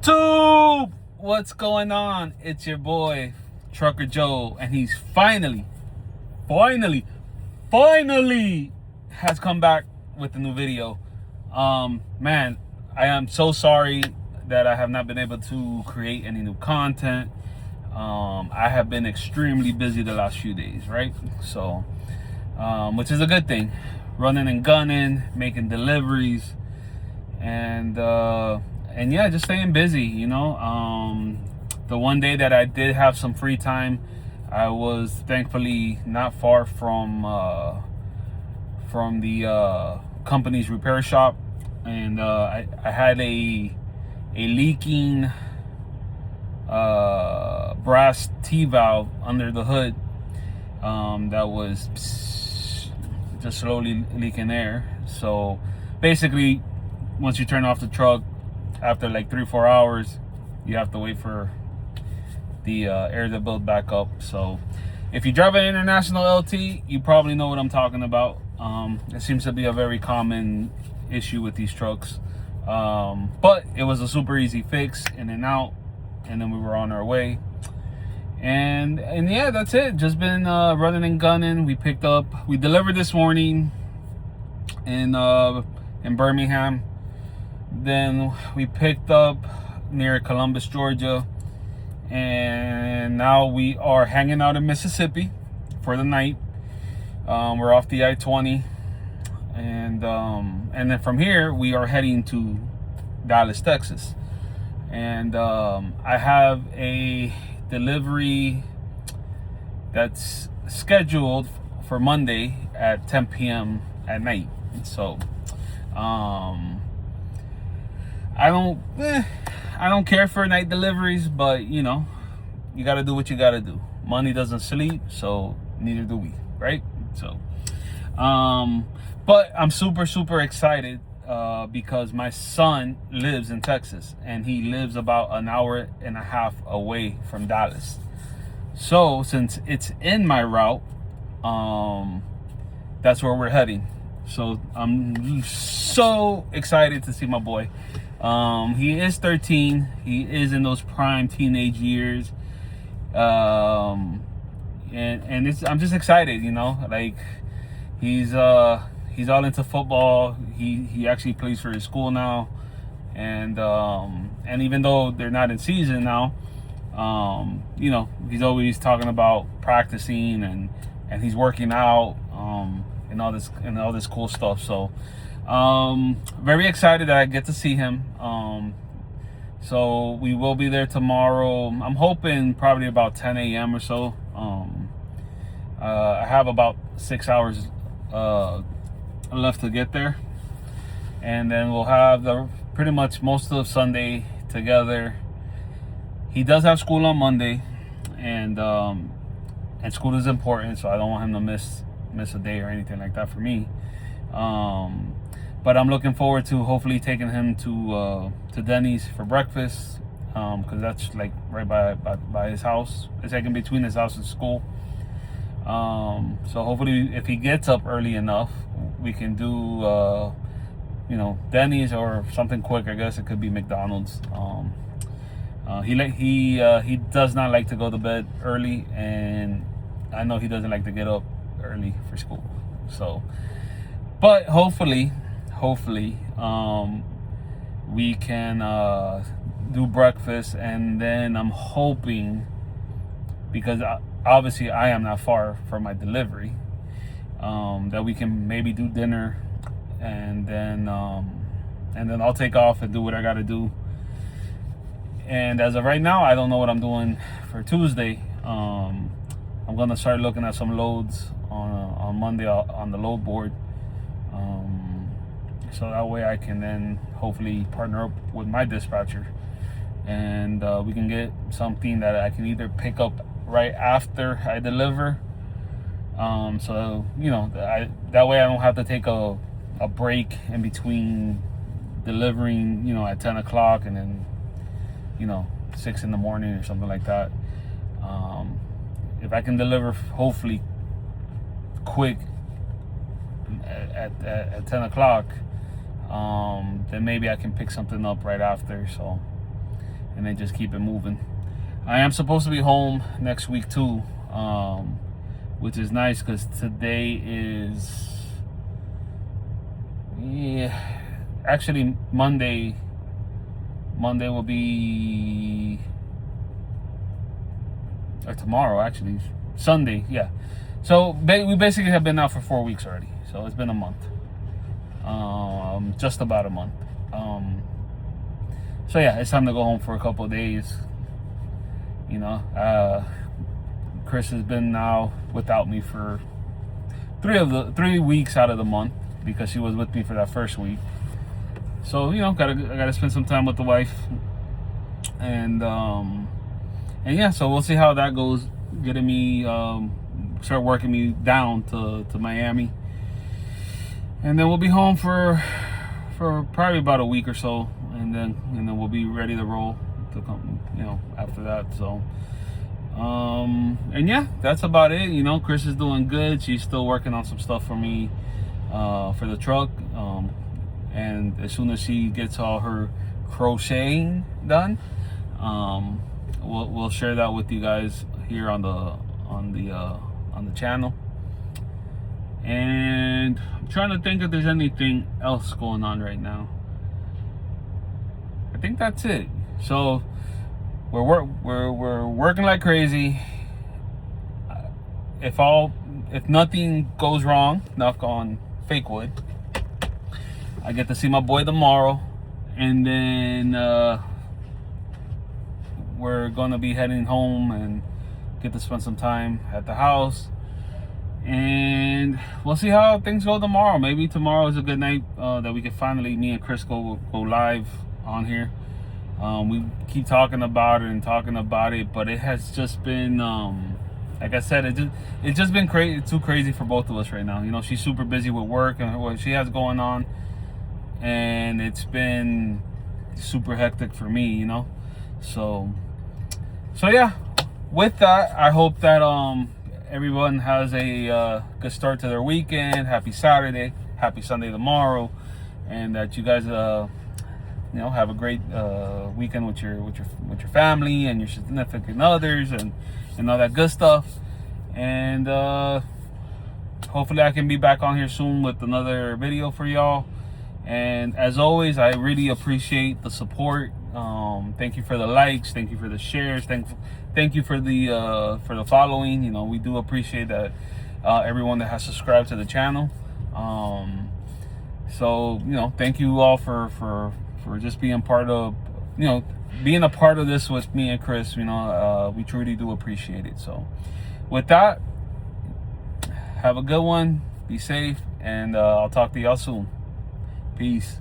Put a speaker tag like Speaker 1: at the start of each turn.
Speaker 1: YouTube, what's going on? It's your boy Trucker Joe, and he's finally has come back with a new video. Man, I am so sorry that I have not been able to create any new content. I have been extremely busy the last few days, right? So, which is a good thing. Running and gunning, making deliveries, and yeah, just staying busy, you know. The one day that I did have some free time, I was thankfully not far from the company's repair shop, and I had a leaking brass T-valve under the hood that was just slowly leaking air. So basically, once you turn off the truck, after like 3-4 hours, you have to wait for the air to build back up. So if you drive an International LT, you probably know what I'm talking about. It seems to be a very common issue with these trucks, but it was a super easy fix, in and out, and then we were on our way. And yeah, that's it. Just been running and gunning. We delivered this morning in Birmingham. Then we picked up near Columbus, Georgia, and now we are hanging out in Mississippi for the night. We're off the I-20, and then from here we are heading to Dallas, Texas. And I have a delivery that's scheduled for Monday at 10 p.m. at night. So I don't care for night deliveries, but you know, you got to do what you got to do. Money doesn't sleep, so neither do we, right? So but I'm super excited because my son lives in Texas, and he lives about an hour and a half away from Dallas. So since it's in my route, that's where we're heading. So I'm so excited to see my boy. He is 13. He is in those prime teenage years. And I'm just excited, you know, like he's all into football. He actually plays for his school now, and even though they're not in season now, you know, he's always talking about practicing and he's working out, and all this cool stuff. So very excited that I get to see him. So we will be there tomorrow. I'm hoping probably about 10 a.m. or so. I have about 6 hours left to get there, and then we'll have pretty much most of Sunday together. He does have school on Monday, and school is important, so I don't want him to miss a day or anything like that for me. But I'm looking forward to hopefully taking him to Denny's for breakfast, because that's like right by his house. It's like in between his house and school. So hopefully, if he gets up early enough, we can do you know, Denny's or something quick. I guess it could be McDonald's. He does not like to go to bed early, and I know he doesn't like to get up early for school. So, but hopefully, we can do breakfast, and then I'm hoping, because obviously I am not far from my delivery, that we can maybe do dinner, and then I'll take off and do what I gotta do. And as of right now, I don't know what I'm doing for Tuesday. I'm gonna start looking at some loads on Monday on the load board, so that way I can then hopefully partner up with my dispatcher, and we can get something that I can either pick up right after I deliver, so you know, that way I don't have to take a break in between delivering, you know, at 10 o'clock and then, you know, 6 in the morning or something like that. If I can deliver hopefully quick at 10 o'clock, then maybe I can pick something up right after. So and then just keep it moving. I am supposed to be home next week too, which is nice because today is actually Monday. Monday will be, or tomorrow actually, Sunday, yeah. So we basically have been out for 4 weeks already. So it's been a month, just about a month. So yeah, it's time to go home for a couple of days. You know, Chris has been now without me for 3 weeks out of the month because she was with me for that first week. So you know, I gotta spend some time with the wife, and yeah. So we'll see how that goes. Getting me start working me down to Miami, and then we'll be home for probably about a week or so, and then we'll be ready to roll to come, you know, after that. So and yeah, that's about it. You know, Chris is doing good. She's still working on some stuff for me for the truck, and as soon as she gets all her crocheting done, we'll share that with you guys here on the channel. And I'm trying to think if there's anything else going on right now. I think that's it. So we're working like crazy. If nothing goes wrong, knock on fake wood, I get to see my boy tomorrow, and then we're gonna be heading home and get to spend some time at the house. And we'll see how things go tomorrow. Maybe tomorrow is a good night that we can finally, me and Chris, go live on here. We keep talking about it, but it has just been, like I said, it's just been too crazy for both of us right now. You know, she's super busy with work and what she has going on, and it's been super hectic for me, you know. So yeah. With that, I hope that everyone has a good start to their weekend. Happy Saturday, happy Sunday tomorrow, and that you guys you know, have a great weekend with your family and your significant others and all that good stuff. And hopefully I can be back on here soon with another video for y'all. And as always, I really appreciate the support. Thank you for the likes, thank you for the shares, thank you for the following. You know, we do appreciate that, everyone that has subscribed to the channel. So you know, thank you all for just being part of, you know, being a part of this with me and Chris. You know, we truly do appreciate it. So with that, have a good one, be safe, and I'll talk to y'all soon. Peace.